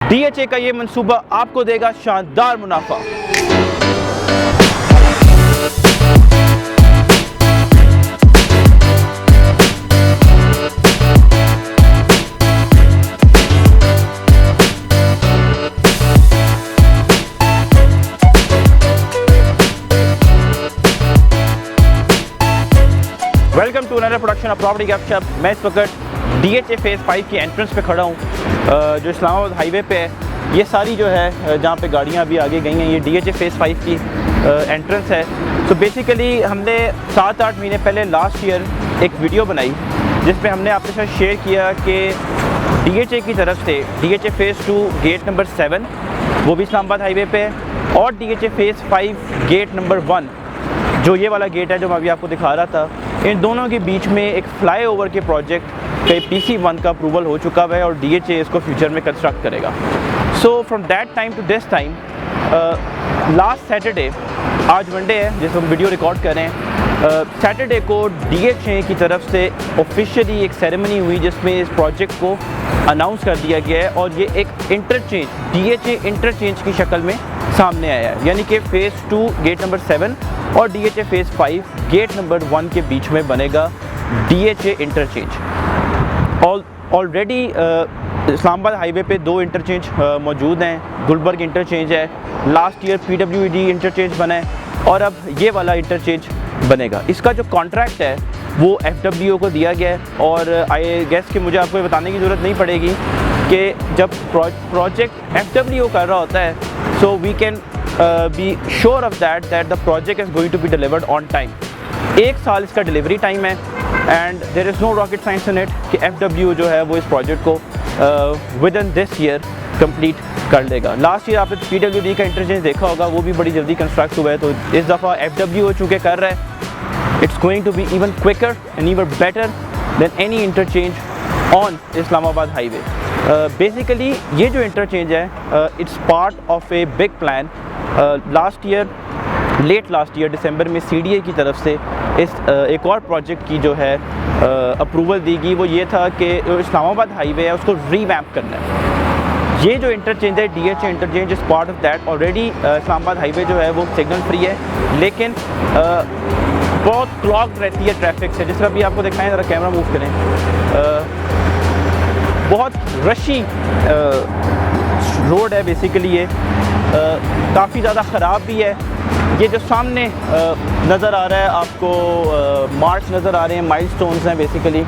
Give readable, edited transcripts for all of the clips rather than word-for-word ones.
DHA का ये मंसूबा आपको देगा शानदार मुनाफा। Welcome to another production of property Gupshup. मैं इस वक्त DHA फेज़ 5 की एंट्रेंस पे खड़ा हूँ, जो इस्लामाबाद हाईवे पे है। ये सारी जो है जहाँ पे गाड़ियाँ अभी आगे गई हैं, ये DHA फेज़ 5 की एंट्रेंस है। तो बेसिकली हमने 7-8 महीने पहले लास्ट ईयर एक वीडियो बनाई जिसमें हमने आपके साथ शेयर किया कि DHA की तरफ से DHA फेज़ 2 गेट नंबर 7 वो भी इस्लामाबाद हाईवे पे है, और DHA फेज़ 5 गेट नंबर 1 जो ये वाला गेट है जो मैं अभी आपको दिखा रहा था, इन दोनों के बीच में एक फ्लाईओवर के प्रोजेक्ट पे PC1 का अप्रूवल हो चुका है और DHA इसको फ्यूचर में कंस्ट्रक्ट करेगा। So from that time to this time, last Saturday, आज मंडे है जिस हम वीडियो रिकॉर्ड कर रहे हैं, सैटरडे को DHA की तरफ से ऑफिशियली एक सेरेमनी हुई जिसमें इस प्रोजेक्ट को अनाउंस कर दिया गया है और ये एक इंटरचेंज, DHA इंटरचेंज की शक्ल में सामने आया है। यानी कि फ़ेज़ 2 गेट नंबर 7 और DHA फेज़ 5 गेट नंबर 1 के बीच में बनेगा DHA interchange. Already Islamabad highway पे 2 इंटरचेंज मौजूद हैं। गुलबर्ग इंटरचेंज है, लास्ट ईयर PWD इंटरचेंज बना है और अब ये वाला इंटरचेंज बनेगा। इसका जो कॉन्ट्रैक्ट है वो FWO को दिया गया है और आई गेस कि मुझे आपको ये बताने की ज़रूरत नहीं पड़ेगी कि जब प्रोजेक्ट FWO कर रहा होता है, so we can be sure of that the project is going to be delivered on time। 1 साल इसका डिलीवरी टाइम है and there is no rocket science in it कि FWO जो है वो इस प्रोजेक्ट को within this year complete कर लेगा। लास्ट ईयर आपने PWD का इंटरचेंज देखा होगा, वो भी बड़ी जल्दी कंस्ट्रक्ट हुआ है, तो इस दफ़ा FWO चूँकि कर रहा है, it's going to be even quicker and even better than any interchange on Islamabad highway. Basically ये जो इंटरचेंज है, it's part of a big plan. Late last year December में CDA की तरफ से इस एक और प्रोजेक्ट की जो है अप्रूवल दी गई। वो ये था कि इस्लामाबाद हाईवे है उसको रीवैम्प करना है। ये जो इंटरचेंज है DHA इंटरचेंज इस part of that. Already Islamabad highway जो है वो सिग्नल फ्री है, लेकिन बहुत क्लॉग्ड रहती है ट्रैफिक से। जिस तरह भी आपको दिखाएं, ज़रा कैमरा मूव करें, बहुत रशी रोड है बेसिकली। ये काफ़ी ज़्यादा ख़राब भी है। ये जो सामने नज़र आ रहा है आपको, मार्क्स नज़र आ रहे हैं, माइलस्टोन्स हैं बेसिकली।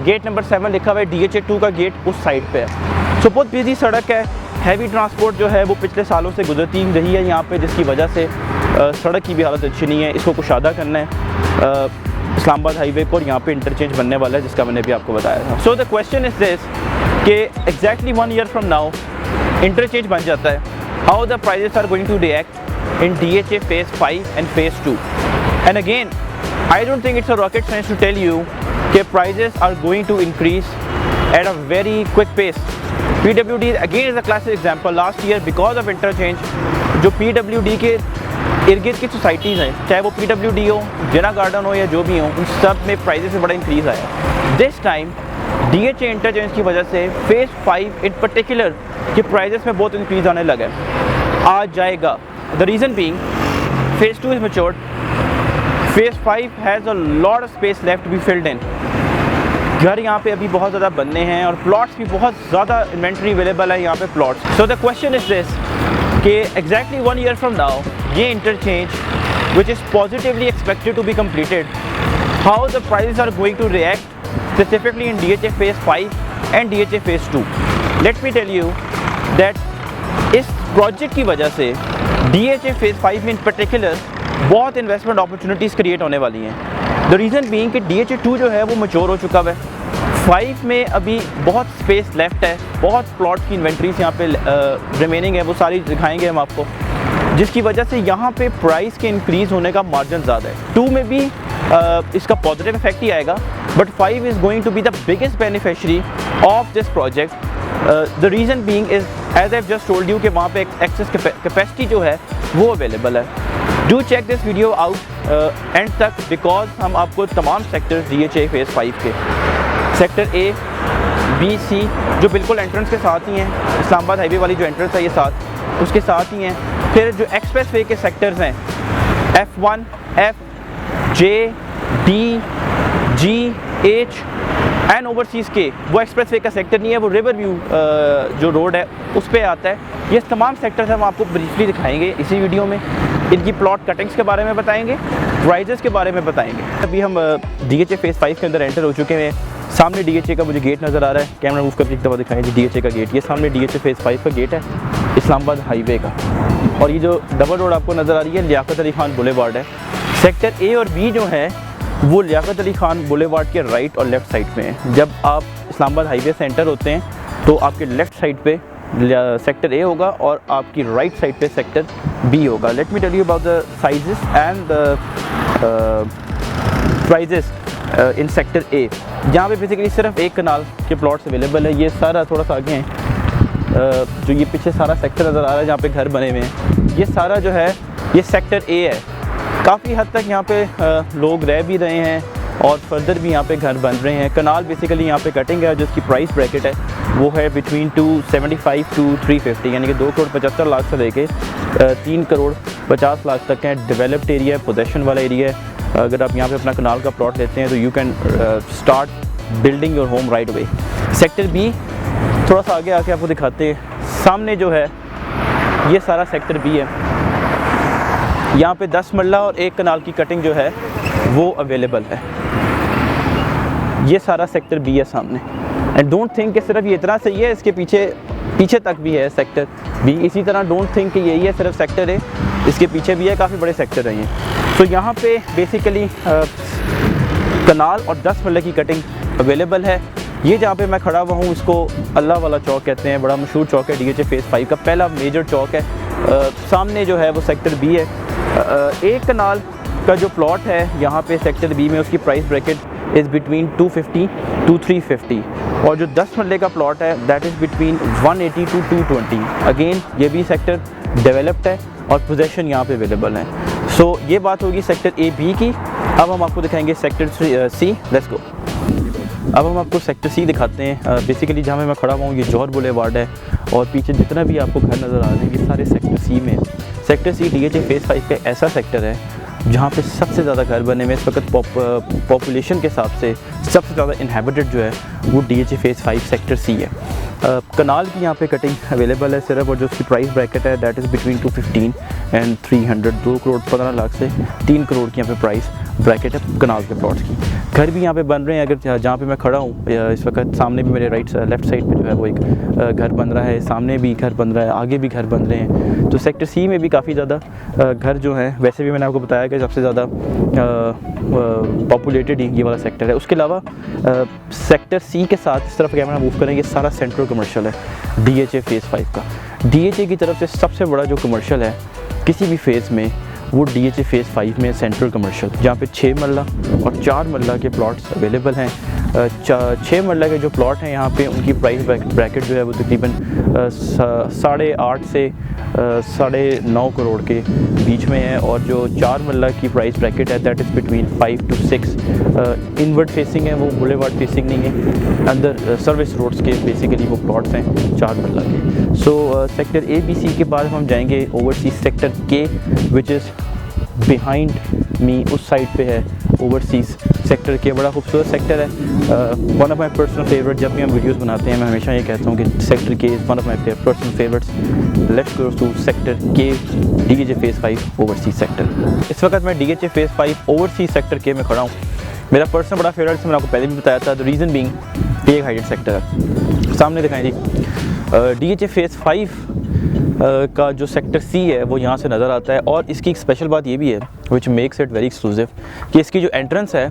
गेट नंबर 7 लिखा हुआ है, DHA 2 का गेट उस साइड पे है। सो बहुत बिजी सड़क है, हैवी ट्रांसपोर्ट जो है वो पिछले सालों से गुजरती रही है यहाँ पे, जिसकी वजह से सड़क की भी हालत अच्छी नहीं है। इसको कुशादा करना है इस्लामाबाद हाईवे को, और यहाँ पे इंटरचेंज बनने वाला है जिसका मैंने भी आपको बताया था। So the question is this कि exactly 1 year from now interchange बन जाता है, how the prices are going to react in DHA phase 5 and phase 2। and again, I don't think it's a rocket science to tell you that prices are going to increase at a very quick pace। PWD again is a classic example। last year because of interchange, जो PWD के इर्द गिर्द की societies हैं, चाहे वो PWD हो, जिना garden हो या जो भी हो, उन सब में प्राइजेस में बड़ा इंक्रीज़ आया। दिस टाइम DHA इंटरचेंज की वजह से फेज़ 5 इन पर्टिकुलर के प्राइजेस में बहुत इंक्रीज़ आने लगा है, आ जाएगा। The reason being phase 2 is matured, phase 5 has a lot of space left to be filled in. घर यहाँ पे अभी बहुत ज़्यादा बनने हैं और प्लॉट्स भी बहुत ज़्यादा इन्वेंट्री अवेलेबल है यहाँ पे plots. So the question is this कि एग्जैक्टली 1 ईयर फ्रॉम नाउ ये interchange which is positively expected to be completed, how the prices are going to react specifically in DHA phase 5 and DHA phase 2। Let me tell you that इस project की वजह से DHA phase 5 में in particular बहुत investment opportunities create होने वाली हैं। The reason being कि DHA 2 जो है वो मैच्योर हो चुका है, 5 में अभी बहुत स्पेस लेफ्ट है, बहुत प्लॉट की इन्वेंट्रीज यहाँ पे रिमेनिंग है, वो सारी दिखाएंगे हम आपको, जिसकी वजह से यहाँ पे प्राइस के इंक्रीज़ होने का मार्जिन ज़्यादा है। 2 में भी इसका पॉजिटिव इफेक्ट ही आएगा, but 5 is going to be the biggest beneficiary of this project. The reason being is as I just told you कि वहाँ पे एक्सेस कैपेसिटी जो है वो अवेलेबल है। Do check this video out end तक, बिकॉज हम आपको तमाम सेक्टर्स DHA फेज़ 5 के, सेक्टर A, बी, सी जो बिल्कुल एंट्रेंस के साथ ही हैं, इस्लामाबाद हाईवे वाली जो एंट्रेंस है ये साथ उसके साथ ही हैं। फिर जो एक्सप्रेस वे के सेक्टर्स हैं F1, F, J, D, G, H and overseas के, वो एक्सप्रेस वे का सेक्टर नहीं है, वो रिवर व्यू जो रोड है उस पर आता है। ये तमाम सेक्टर्स हम आपको ब्रीफली दिखाएंगे इसी वीडियो में। इनकी प्लॉट कटिंग्स के बारे में बताएंगे, प्राइजेस के बारे में बताएंगे। अभी हम DHA फेज़ 5 के अंदर एंटर हो चुके हैं। सामने DHA का मुझे गेट नज़र आ रहा है, कैमरा मूव करके एक दफ़ा दिखाएंगे DHA का गेट। ये सामने DHA फेज़ 5 का गेट है इस्लामाबाद हाईवे का। और ये जो डबल रोड आपको नज़र आ रही है लियाकत अली खान बुलेवार्ड है। सेक्टर A और B जो है वो लियाकत अली खान बुलेवार्ड के राइट और लेफ़्ट साइड पे हैं। जब आप इस्लामाबाद हाईवे से एंटर होते हैं तो आपके लेफ़्ट साइड पे सेक्टर A होगा और आपकी राइट साइड पे सेक्टर B होगा। Let me tell you about the sizes and the prices in sector A। जहाँ पे बेसिकली सिर्फ एक कनाल के प्लॉट्स अवेलेबल है। ये सारा थोड़ा सा आगे हैं, जो ये पीछे सारा सेक्टर नज़र आ रहा है जहाँ पे घर बने हुए हैं, ये सारा जो है ये सेक्टर A है। काफ़ी हद तक यहाँ पे लोग रह भी रहे हैं और फर्दर भी यहाँ पे घर बन रहे हैं। कनाल बेसिकली यहाँ पे कटिंग है, जिसकी प्राइस ब्रैकेट है वो है बिटवीन 275 टू 350, यानी कि 2 करोड़ 75 लाख से लेके 3 करोड़ 50 लाख तक है। डेवलप्ड एरिया है, पोजेशन वाला एरिया है। अगर आप यहाँ पे अपना कनाल का प्लॉट लेते हैं तो you can start building your home right away. Sector B थोड़ा सा आगे आके आपको दिखाते हैं। सामने जो है ये सारा सेक्टर B है। यहाँ पे 10 मरला और 1 कनाल की कटिंग जो है वो अवेलेबल है। ये सारा सेक्टर B है सामने। एंड डोंट थिंक कि सिर्फ ये इतना सही है, इसके पीछे तक भी है सेक्टर B। इसी तरह डोंट थिंक कि यही है सिर्फ सेक्टर A, इसके पीछे भी है, काफ़ी बड़े सेक्टर हैं ये। तो यहाँ पे बेसिकली कनाल और 10 मरले की कटिंग अवेलेबल है। ये जहाँ पे मैं खड़ा हुआ हूँ इसको अल्लाह वाला चौक कहते हैं, बड़ा मशहूर चौक है, DHA फेज़ 5 का पहला मेजर चौक है। सामने जो है वो सेक्टर B है। एक कनाल का जो प्लॉट है यहाँ पे सेक्टर B में, उसकी price bracket is between 250 to 350 और जो 10 मरले का प्लॉट है that is between 180 to 220। Again ये भी सेक्टर डेवलप्ड है और पोजेशन यहाँ पे अवेलेबल है। सो ये बात होगी सेक्टर A B की। अब हम आपको दिखाएंगे सेक्टर C। Let's go. अब हम आपको सेक्टर C दिखाते हैं। बेसिकली जहाँ मैं खड़ा हुआ हूँ ये जौहर बुलेवार्ड है और पीछे जितना भी आपको घर नज़र आ रहे हैं ये सारे सेक्टर C में। सेक्टर C DHA फेज़ 5 का ऐसा सेक्टर है जहाँ पे सबसे ज़्यादा घर बने हुए इस वक्त पॉपुलेशन के हिसाब से सबसे ज़्यादा इनहेबिटेड जो है वो DHA फेज़ 5 सेक्टर C है। कनाल की यहाँ पे कटिंग अवेलेबल है सिर्फ, और जो उसकी प्राइस ब्रैकेट है that is between 215 and 300। 2 crore 15 lakh से 3 करोड़ की यहाँ पे प्राइस ब्रैकेट है कनाल के प्लॉट्स की। घर भी यहाँ पे बन रहे हैं। अगर जहाँ पे मैं खड़ा हूँ इस वक्त सामने भी मेरे लेफ़्ट साइड पे जो है वो एक घर बन रहा है, सामने भी घर बन रहा है, आगे भी घर बन रहे हैं। तो सेक्टर C में भी काफ़ी ज़्यादा घर जो हैं, वैसे भी मैंने आपको बताया कि सबसे ज़्यादा पॉपुलेटेड ही ये वाला सेक्टर है। उसके अलावा सेक्टर C के साथ इस तरफ कैमरा मूव करेंगे, सारा सेंट्रल कमर्शियल है DHA फेज़ 5 का। DHA की तरफ से सबसे बड़ा जो कमर्शियल है किसी भी फेज़ में वो DHA फेज़ 5 में सेंट्रल कमर्शियल, जहाँ पे 6 मरला और 4 मरला के प्लॉट्स अवेलेबल हैं। 6 मरला के जो प्लॉट हैं यहाँ पे उनकी प्राइस ब्रैकेट जो है वो तकरीबन 8.5 से 9.5 करोड़ के बीच में है, और जो 4 मरला की प्राइस ब्रैकेट है that is between 5 to 6। Inward facing है वो, बुलेवार्ड फेसिंग नहीं है, अंदर सर्विस रोड्स के बेसिकली वो प्लॉट्स हैं 4 मरला के। सो सेक्टर A B C के बाद हम जाएंगे overseas sector K which is behind me, उस साइड पे है ओवरसीज़ सेक्टर K। बड़ा खूबसूरत सेक्टर है, one of my personal favourite. जब भी हम वीडियोस बनाते हैं मैं हमेशा ये कहता हूँ कि sector K is one of my personal favourites. Let's go to sector K DHA phase 5 overseas sector. इस वक्त मैं DHA phase 5 overseas sector K में खड़ा हूँ। मेरा पर्सनल बड़ा फेवरेट है, मैंने आपको पहले भी बताया था। द रीज़न बीइंग ये एक हाइटेड सेक्टर है। सामने दिखाएं जी DHA फेज़ 5 का जो सेक्टर C है वो यहाँ से नज़र आता है, और इसकी एक स्पेशल बात ये भी है which makes it very exclusive कि इसकी जो एंट्रेंस है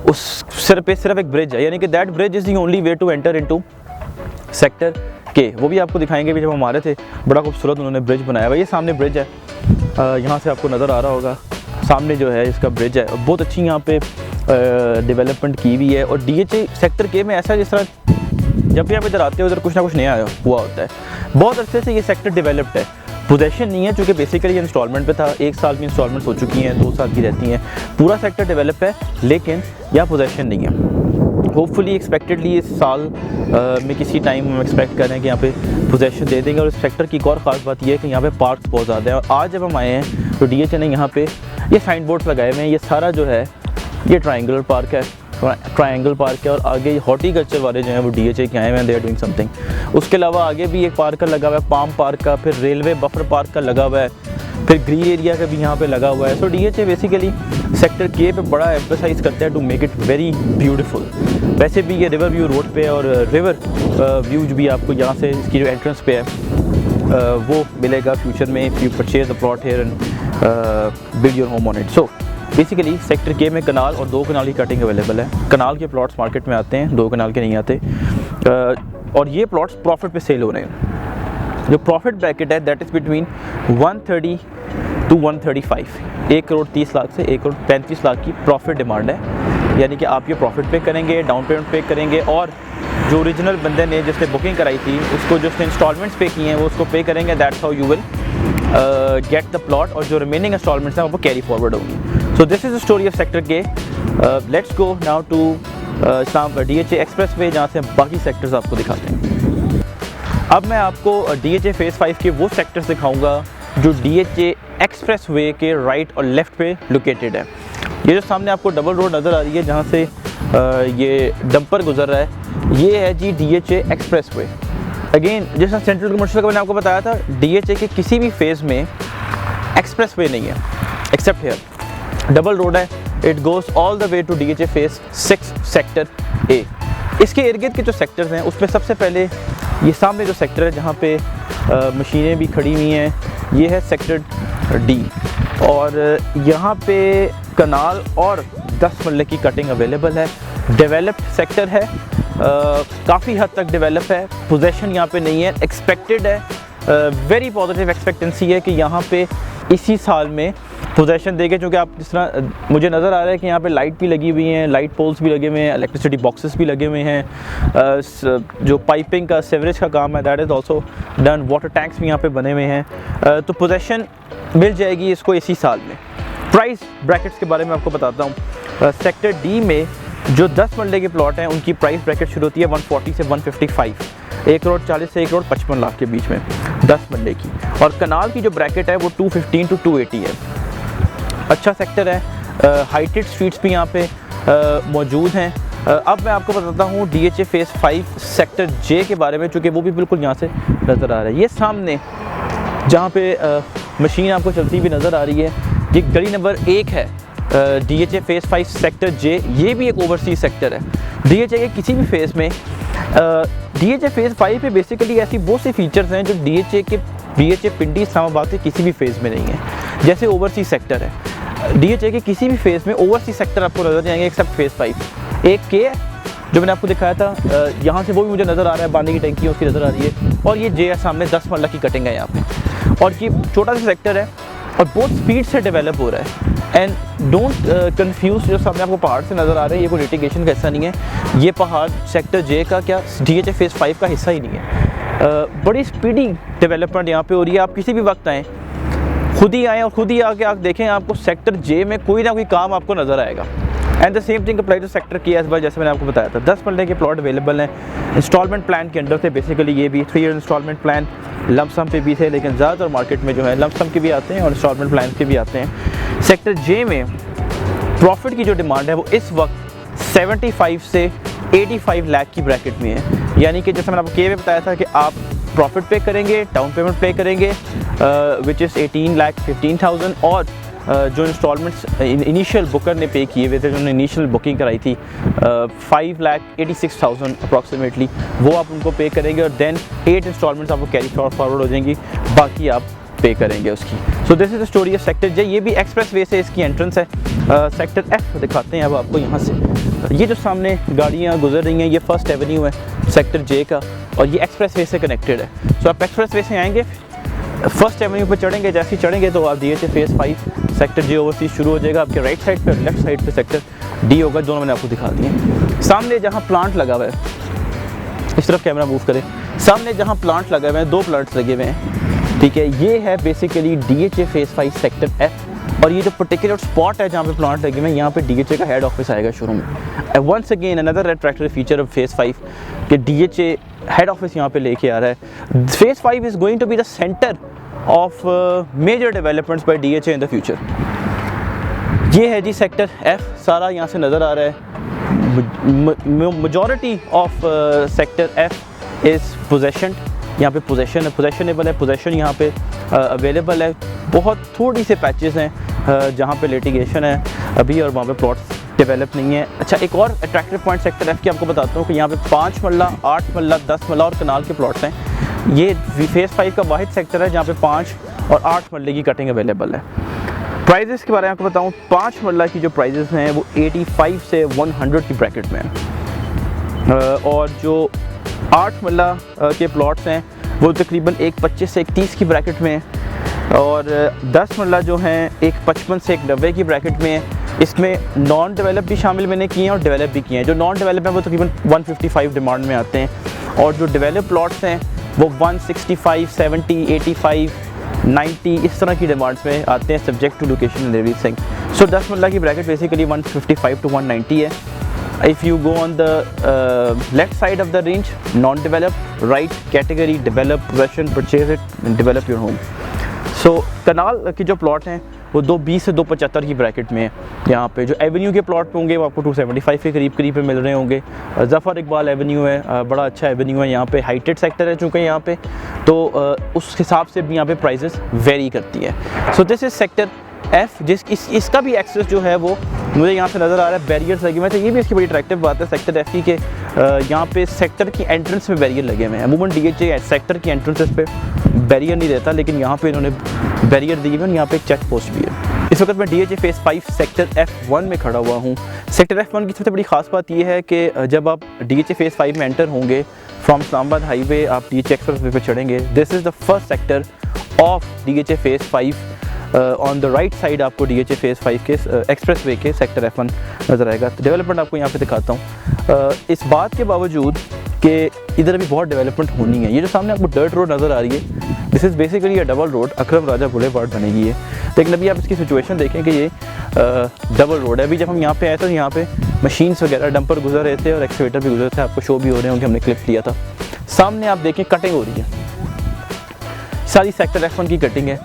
उस सिर्फ एक ब्रिज है, यानी कि that bridge is the only way to enter into sector K। वो भी आपको दिखाएंगे भी जब हम आ रहे थे। बड़ा खूबसूरत उन्होंने ब्रिज बनाया हुआ। ये सामने ब्रिज है, यहाँ से आपको नज़र आ रहा होगा, सामने जो है इसका ब्रिज है। बहुत अच्छी यहाँ पे डेवलपमेंट की हुई है। और DHA सेक्टर K में ऐसा जिस तरह जब भी आप इधर आते हो उधर कुछ ना कुछ नया हुआ होता है। बहुत अरसे से ये सेक्टर डेवलप्ड है, पोजेशन नहीं है, चूँकि बेसिकली इंस्टॉलमेंट पे था। 1 साल की इंस्टॉलमेंट हो चुकी हैं, 2 साल की रहती हैं। पूरा सेक्टर डेवलप है लेकिन यहाँ पोजेशन नहीं है। होपफुली एक्सपेक्टेडली इस साल में किसी टाइम हम एक्सपेक्ट कर रहे हैं कि यहाँ पे पोजेशन दे देंगे। और इस सेक्टर की एक और ख़ास बात यह है कि यहाँ पे पार्क्स बहुत ज़्यादा है। और आज जब हम आए हैं तो DHA ने यहाँ पे ये साइन बोर्ड्स लगाए हुए हैं। ये सारा जो है ये ट्रायंगुलर पार्क है, ट्रायंगल पार्क है। और आगे हॉर्टिकल्चर वाले जो हैं वो DHA के आए हुए हैं, दे आर डूइंग समथिंग। उसके अलावा आगे भी एक पार्क का लगा हुआ है, पाम पार्क का, फिर रेलवे बफर पार्क का लगा हुआ है, फिर ग्रीन एरिया का भी यहाँ पे लगा हुआ है। सो DHA बेसिकली सेक्टर के पे बड़ा एम्फसाइज करता है to make it very beautiful. वैसे भी ये रिवर व्यू रोड पे और रिवर व्यू भी आपको यहाँ से इसकी जो एंट्रेंस पे है वो मिलेगा फ्यूचर में if you purchase the plot here and build your home on it. So basically sector K में कनाल और 2 कनाल की कटिंग अवेलेबल है। कनाल के प्लॉट्स मार्केट में आते हैं, 2 कनाल के नहीं आते। और ये प्लॉट्स प्रॉफिट पे सेल हो रहे हैं। जो प्रॉफिट ब्रैकेट है that is between 130 to 135, 1 crore 30 lakh से 1 करोड़ 35 लाख की प्रॉफिट डिमांड है। यानी कि आप ये प्रॉफिट पे करेंगे, डाउन पेमेंट पे करेंगे, और जो ओरिजिनल बंदे ने जिसने बुकिंग कराई थी उसको जो उसने इंस्टॉलमेंट्स पे किए हैं वो उसको पे करेंगे। That's how you will get the plot. और जो रिमेनिंग इंस्टॉलमेंट्स हैं वो कैरी फॉरवर्ड होंगी। So this is the story of sector K. Let's go now to DHA expressway, जहाँ से हम बाकी सेक्टर्स आपको दिखाते हैं। अब मैं आपको DHA फेज़ 5 के वो सेक्टर्स दिखाऊंगा जो DHA एक्सप्रेसवे के राइट और लेफ़्ट पे लोकेटेड है। ये जो सामने आपको डबल रोड नज़र आ रही है जहाँ से ये डंपर गुजर रहा है, ये है जी DHA एक्सप्रेसवे। अगेन जैसा सेंट्रल कमर्शियल का मैंने आपको बताया था, DHA के किसी भी फेज़ में एक्सप्रेसवे नहीं है एक्सेप्ट हेयर। डबल रोड है, it goes all the way to DHA phase 6 sector A। इसके इर्द गिर्द के जो सेक्टर्स हैं उसमें सबसे पहले ये सामने जो सेक्टर है जहाँ पे मशीनें भी खड़ी हुई हैं, ये है सेक्टर D। और यहाँ पे कनाल और 10 मरले की कटिंग अवेलेबल है। डेवलप्ड सेक्टर है, काफ़ी हद तक डेवलप है। पोजेशन यहाँ पे नहीं है, एक्सपेक्टेड है, वेरी पॉजिटिव एक्सपेक्टेंसी है कि यहाँ पे इसी साल में पोजेशन देंगे। क्योंकि आप जिस तरह मुझे नज़र आ रहा है कि यहाँ पे लाइट भी लगी हुई हैं, लाइट पोल्स भी लगे हुए हैं, इलेक्ट्रिसिटी बॉक्सेस भी लगे हुए हैं, जो पाइपिंग का सीवरेज का काम है that is also done, water tanks भी यहाँ पे बने हुए हैं। तो पोजेशन मिल जाएगी इसको इसी साल में। प्राइस ब्रैकेट्स के बारे में आपको बताता हूँ। सेक्टर D में जो 10 मरले के प्लॉट हैं उनकी प्राइस ब्रैकेट शुरू होती है 140 से 155, 1 करोड़ 40 से 1 करोड़ 55 लाख के बीच में 10 मरले की। और कनाल की जो ब्रैकेट है वो 215 to 280 है। अच्छा सेक्टर है, हाइटेड स्ट्रीट्स भी यहाँ पे मौजूद हैं। अब मैं आपको बताता हूँ DHA फेज़ 5 सेक्टर J के बारे में, चूँकि वो भी बिल्कुल यहाँ से नज़र आ रहा है। ये सामने जहाँ पे मशीन आपको चलती हुई नज़र आ रही है, ये गली नंबर 1 है DHA फेज़ 5 सेक्टर J। ये भी एक ओवरसीज सेक्टर है। DHA के किसी भी फेज़ में DHA फेज़ 5 पे बेसिकली ऐसी बहुत सी फीचर्स हैं जो DHA पिंडी इस्लामाबाद के किसी भी फेज़ में नहीं है। जैसे ओवरसीज सेक्टर है, DHA के किसी भी फेज़ में ओवरसीज सेक्टर आपको नज़र नहीं आएंगे एक्सेप्ट फेज़ 5। एक के जो मैंने आपको दिखाया था यहाँ से वो भी मुझे नज़र आ रहा है, पानी की टंकी उसकी नज़र आ रही है। और ये J है सामने, 10 मरला की कटिंग है यहाँ पे। और ये छोटा सा सेक्टर है और बहुत स्पीड से डेवलप हो रहा है। एंड डोंट कंफ्यूज, जो सामने आपको पहाड़ से नज़र आ रहे हैं ये कोई लिटिगेशन का हिस्सा नहीं है। ये पहाड़ सेक्टर J का क्या DHA फेज़ 5 का हिस्सा ही नहीं है। बड़ी स्पीडी डेवलपमेंट यहाँ पे हो रही है। आप किसी भी वक्त आएँ, खुद ही आएँ और खुद ही आके आप देखें, आपको सेक्टर J में कोई ना कोई काम आपको नज़र आएगा। And the same thing apply to sector K as well. जैसे मैंने आपको बताया था 10 मरले के प्लॉट अवेलेबल हैं। इंस्टॉलमेंट प्लान के अंडर थे बेसिकली, ये भी 3 ईयर इंस्टॉलमेंट प्लान, लमसम पे भी थे, लेकिन ज़्यादातर मार्केट में जो है लमसम के भी आते हैं और इंस्टॉलमेंट प्लान के भी आते हैं। सेक्टर J में प्रॉफिट की जो डिमांड है वो इस वक्त 75 से 85 लाख की ब्रैकेट में है। यानी कि जैसे मैंने आपको K में बताया था कि आप प्रॉफिट पे करेंगे, डाउन पेमेंट पे करेंगे विच इज़ 18,15,000, और जो इंस्टॉलमेंट्स इनिशियल बुकर ने पे किए हुए थे, जिन्होंने इनिशियल बुकिंग कराई थी 5,86,000 अप्रॉक्सीमेटली, वो आप उनको पे करेंगे। और देन 8 इंस्टॉलमेंट्स आपको कैरी फॉरवर्ड हो जाएंगी, बाकी आप पे करेंगे उसकी। सो this is the story of sector J। ये भी एक्सप्रेस वे से इसकी एंट्रेंस है। सेक्टर F दिखाते हैं अब आपको यहाँ से। ये जो सामने गाड़ियाँ गुजर रही हैं ये फर्स्ट एवेन्यू है सेक्टर J का, और ये एक्सप्रेस वे से कनेक्टेड है। सो आप एक्सप्रेस वे से आएँगे, फर्स्ट एवेन्यू पर चढ़ेंगे, जैसे ही चढ़ेंगे तो आप DHA phase 5 sector J overseas शुरू हो जाएगा। आपके राइट साइड पे, लेफ्ट साइड पे सेक्टर D होगा। दोनों मैंने आपको दिखा दिए। सामने जहाँ प्लांट लगा हुआ है, इस तरफ कैमरा मूव करें, सामने जहाँ प्लांट लगे हुए हैं 2 प्लांट्स लगे हुए हैं, ठीक है। ये है basically DHA phase 5 sector F। और ये जो पर्टिकुलर स्पॉट है जहाँ पे प्लांट लगे हुए हैं, यहाँ पे DHA का हेड ऑफिस आएगा शुरू में। Once again another attractive feature of phase 5 कि DHA हेड ऑफिस यहाँ पे लेके आ रहा है। Phase 5 is going to be the centre of major developments by DHA in the future. ये है जी सेक्टर F, सारा यहाँ से नज़र आ रहा है। Majority of sector F is possession, यहाँ पे पोजेशन है, पोजेशनेबल है, पोजेशन यहाँ पे अवेलेबल है। बहुत थोड़ी से पैचेस हैं जहाँ पे लिटिगेशन है अभी और वहाँ पे प्लॉट्स डेवलप नहीं है। अच्छा, एक और अट्रैक्टिव पॉइंट सेक्टर F की आपको बताता हूँ कि यहाँ पे 5 मरला, 8 मरला, 10 मरला और कनाल के प्लॉट्स हैं। ये फेज़ 5 का वाहिद सेक्टर है जहाँ पे 5 और 8 मरले की कटिंग अवेलेबल है। प्राइजेस के बारे में आपको बताऊँ, 5 मरला की जो प्राइजेस हैं वो 85 से 100 की ब्रैकेट में हैं और जो 8 मरला के प्लॉट्स हैं वो तकरीबन 125 से 130 की ब्रैकेट में है और 10 मरला जो हैं 155 से 190 की ब्रैकेट में है। इसमें नॉन डेवलप भी शामिल मैंने किए हैं और डेवलप भी किए हैं। जो नॉन डेवलप हैं वो तकरीबन 155 डिमांड में आते हैं और जो डेवलप प्लॉट्स हैं वो 165, 70, 85, 90 इस तरह की डिमांड्स में आते हैं, subject to location and everything. So 10 marla की ब्रैकेट बेसिकली 155 टू 190 है। If you go on the left side of the range, non-developed, right category, develop, possession, purchase it, and develop your home. So कनाल की जो plot हैं वो 220 से 275 की bracket में है। यहाँ पे जो एवेन्यू के प्लॉट पे होंगे वो आपको 275 के करीब पे मिल रहे होंगे। ज़फ़र इकबाल एवेन्यू है, बड़ा अच्छा एवेन्यू है, यहाँ पे हाइटेड सेक्टर है चूँकि यहाँ पे, तो उस हिसाब से भी यहाँ पे प्राइजेस वेरी करती है। सो दिस इज़ सेक्टर F, इसका भी एक्सेस जो है वो मुझे यहाँ से नज़र आ रहा है, बैरियर्स लगे हुए थे। ये भी इसकी बड़ी अट्रैक्टिव बात है सेक्टर F की कि यहाँ पे सेक्टर की एंट्रेंस में बैरियर लगे हुए हैं। अमूमन DHA सेक्टर की एंट्रेंसेस पे बैरियर नहीं देता, लेकिन यहाँ पे इन्होंने बैरियर दिए हुए हैं। यहाँ पे एक चेक पोस्ट भी है। इस वक्त मैं DHA फेज़ 5 सेक्टर F1 में खड़ा हुआ हूँ। सेक्टर F1 की सबसे बड़ी खास बात यह है कि जब आप DHA फेज़ 5 में एंटर होंगे फ्रॉम इस्लामाबाद हाईवे, आप DHA एक्सप्रेस वे पर चढ़ेंगे। This is the first sector of DHA phase 5। On the right side आपको DHA फेज़ 5 के एक्सप्रेस वे के सेक्टर F1 नज़र आएगा। तो डेवलपमेंट आपको यहाँ पे दिखाता हूँ। इस बात के बावजूद कि इधर अभी बहुत डेवलपमेंट होनी है। ये जो सामने आपको डर्ट रोड नज़र आ रही है, this is basically a double road, Akram Raja boulevard बनेगी ये। लेकिन अभी आप इसकी सिचुएशन देखें कि ये डबल रोड है। अभी जब हम यहाँ पे आए तो यहाँ पे मशीन्स वगैरह डंपर गुजर रहे थे और एक्सकेवेटर भी गुजर रहे थे, आपको शो भी हो रहे होंगे, हमने क्लिप लिया था। सामने आप देखें कटिंग हो रही है, सारी सेक्टर F1 की कटिंग है।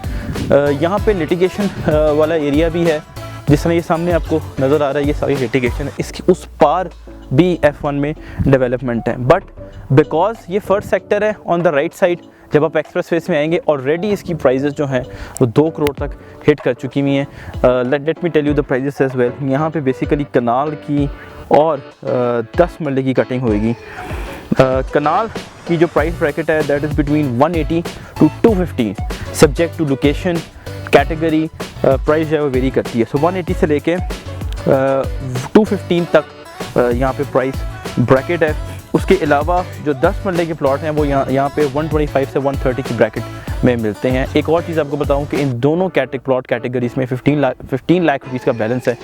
यहाँ पे लिटिगेशन वाला एरिया भी है, जिस तरह ये सामने आपको नज़र आ रहा है, ये सारी लिटिगेशन है। इसकी उस पार भी F1 में डेवलपमेंट है, बट बिकॉज ये फर्स्ट सेक्टर है ऑन द राइट साइड, जब आप एक्सप्रेस वे में आएंगे ऑलरेडी इसकी प्राइजेस जो हैं वो 2 करोड़ तक हिट कर चुकी हुई हैं। Let me tell you the prices as well. यहाँ पे बेसिकली कनाल की और 10 मरले की कटिंग होएगी। कनाल की जो प्राइस ब्रैकेट है that is between 180 to 250, subject to location category price जो है वो वेरी करती है। सो 180 से लेके 215 तक यहाँ पे प्राइस ब्रैकेट है। उसके अलावा जो 10 मरले के प्लॉट हैं वो यहाँ पे 125 से 130 की ब्रैकेट में मिलते हैं। एक और चीज़ आपको बताऊँ कि इन दोनों प्लॉट कैटेगरीज में 15 लाख रुपीज़ का बैलेंस है,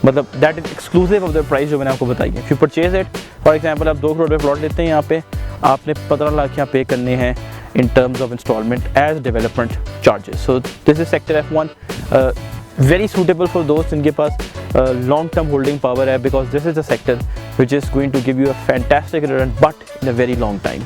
मतलब that is exclusive of the price जो मैंने आपको बताई है। If you purchase it, for example आप 2 करोड़ रुपये प्लॉट लेते हैं, यहाँ पे आपने 15 लाख यहाँ पे करने हैं in terms of installment as development charges. So this is sector F1, very suitable for दोस्त जिनके पास लॉन्ग टर्म होल्डिंग पावर है, because this is a sector which is going to give you a fantastic return but in a very long time.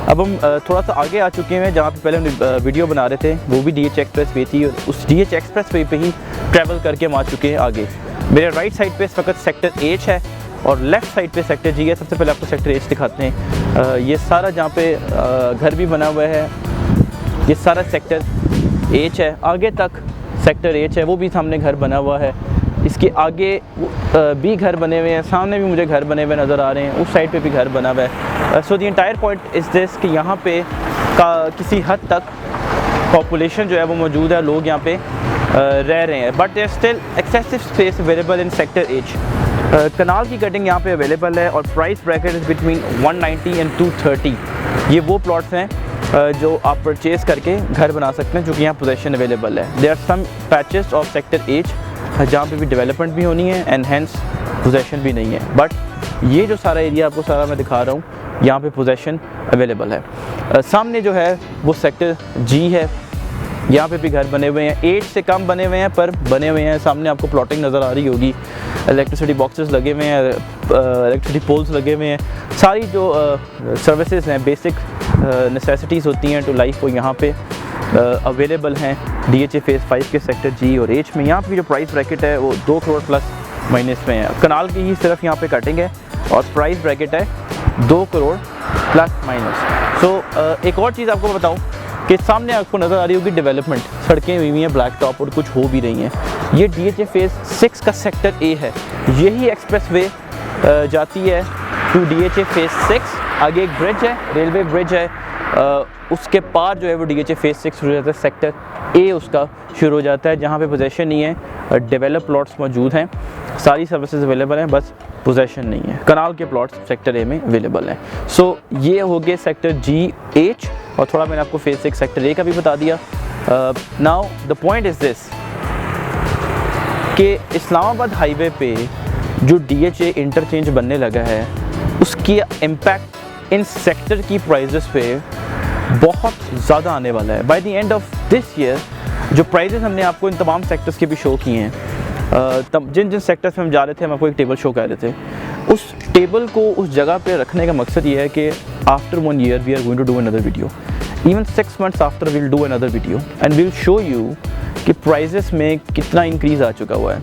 अब हम थोड़ा सा आगे आ चुके हैं, जहाँ पे पहले हम वीडियो बना रहे थे वो भी DHA एक्सप्रेस वे थी, और उस DHA एक्सप्रेस वे पे ही ट्रैवल करके हम आ चुके हैं आगे। मेरे राइट साइड पे इस वक्त सेक्टर H है और लेफ़्ट साइड पे सेक्टर G है। सबसे पहले आपको सेक्टर H दिखाते हैं। ये सारा जहाँ पे घर भी बना हुआ है, ये सारा सेक्टर H है। आगे तक सेक्टर H है, वो भी सामने घर बना हुआ है। इसके आगे भी घर बने हुए हैं, सामने भी मुझे घर बने हुए नज़र आ रहे हैं, उस साइड पे भी घर बना हुआ है। So the entire point is this कि यहाँ पे किसी हद तक पॉपुलेशन जो है वो मौजूद है, लोग यहाँ पे रह रहे हैं, but there still excessive space available in sector H। कनाल की कटिंग यहाँ पे अवेलेबल है और price bracket is between 190 and 230। ये वो प्लॉट्स हैं जो आप परचेज़ करके घर बना सकते हैं, जो कि यहाँ पोजेशन अवेलेबल है। There are some patches of sector H जहाँ पे भी डेवलपमेंट भी होनी है एंड हैंस पोजेशन भी नहीं है, बट ये जो सारा एरिया आपको सारा मैं दिखा रहा हूँ, यहाँ पे पोजेशन अवेलेबल है। सामने जो है वो सेक्टर G है। यहाँ पे भी घर बने हुए हैं, 8 से कम बने हुए हैं पर बने हुए हैं। सामने आपको प्लॉटिंग नज़र आ रही होगी, इलेक्ट्रिसिटी बॉक्सेस लगे हुए हैं, इलेक्ट्रिसिटी पोल्स लगे हुए हैं। सारी जो सर्विसेज हैं, बेसिक नेसेसिटीज़ होती हैं टू लाइफ, वो यहाँ पे अवेलेबल हैं DHA फेज़ 5 के सेक्टर G और H में। यहाँ पे जो प्राइस ब्रैकेट है वो 2 करोड़ प्लस माइनस में है। कनाल की ही सिर्फ यहाँ पे कटिंग है और प्राइस ब्रैकेट है 2 करोड़ प्लस माइनस। सो एक और चीज़ आपको बताऊँ कि सामने आपको नज़र आ रही होगी डेवलपमेंट, सड़कें हुई हैं ब्लैक टॉप और कुछ हो भी रही हैं। ये DHA फेज़ 6 का सेक्टर A है। यही एक्सप्रेस वे जाती है टू DHA फेज़ 6। आगे एक ब्रिज है, रेलवे ब्रिज है, उसके पार जो है वो DHA फेज़ 6 शुरू हो जाता है, सेक्टर A उसका शुरू हो जाता है, जहाँ पे पोजेसन नहीं है। डेवलप प्लॉट्स मौजूद हैं, सारी सर्विसेज अवेलेबल हैं, बस पोजेसन नहीं है। कनाल के प्लॉट्स सेक्टर A में अवेलेबल हैं। सो ये हो गए सेक्टर G H, और थोड़ा मैंने आपको फेज़ 6 सेक्टर A का भी बता दिया। Now the point is this कि इस्लामाबाद हाईवे पे जो DHA इंटरचेंज बनने लगा है, उसकी इम्पैक्ट इन सेक्टर की प्राइजेस पे बहुत ज़्यादा आने वाला है। By the end of this year जो प्राइजेस हमने आपको इन तमाम सेक्टर्स के भी शो किए हैं, जिन जिन सेक्टर्स में हम जा रहे थे, हम आपको एक टेबल शो कर रहे थे। उस टेबल को उस जगह पे रखने का मकसद ये है कि after 1 year we are going to do another video, even 6 months after we will do another video and we will show you कि प्राइजेस में कितना इंक्रीज़ आ चुका हुआ है।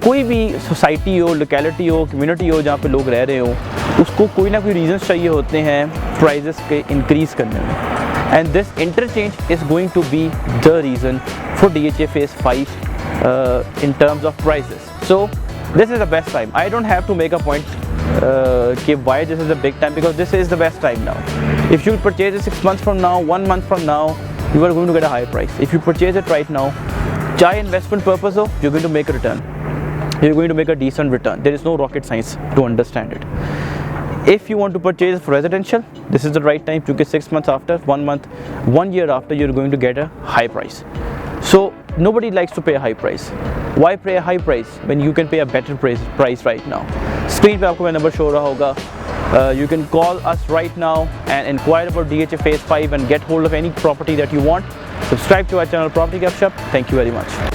कोई भी सोसाइटी हो, लोकेलिटी हो, कम्युनिटी हो जहाँ पे लोग रह रहे हो, उसको कोई ना कोई रीजंस चाहिए होते हैं प्राइजेस के इंक्रीज़ करने में, and this interchange is going to be the reason for DHA phase 5 in terms of prices. So this is the best time. I don't have to make a point why this is the big time, because this is the best time now. If you purchase it 6 months from now, 1 month from now, you are going to get a high price. If you purchase it right now, चाहे investment purpose हो, you're going to make a return. You're going to make a decent return. There is no rocket science to understand it. If you want to purchase for residential, this is the right time, because 6 months after, 1 month, 1 year after, you're going to get a high price. So nobody likes to pay a high price. Why pay a high price when you can pay a better price right now? Screen पे आपको मेरा number show हो रहा होगा. You can call us right now and inquire about DHA Phase 5 and get hold of any property that you want. Subscribe to our channel Property Gupshup. Thank you very much.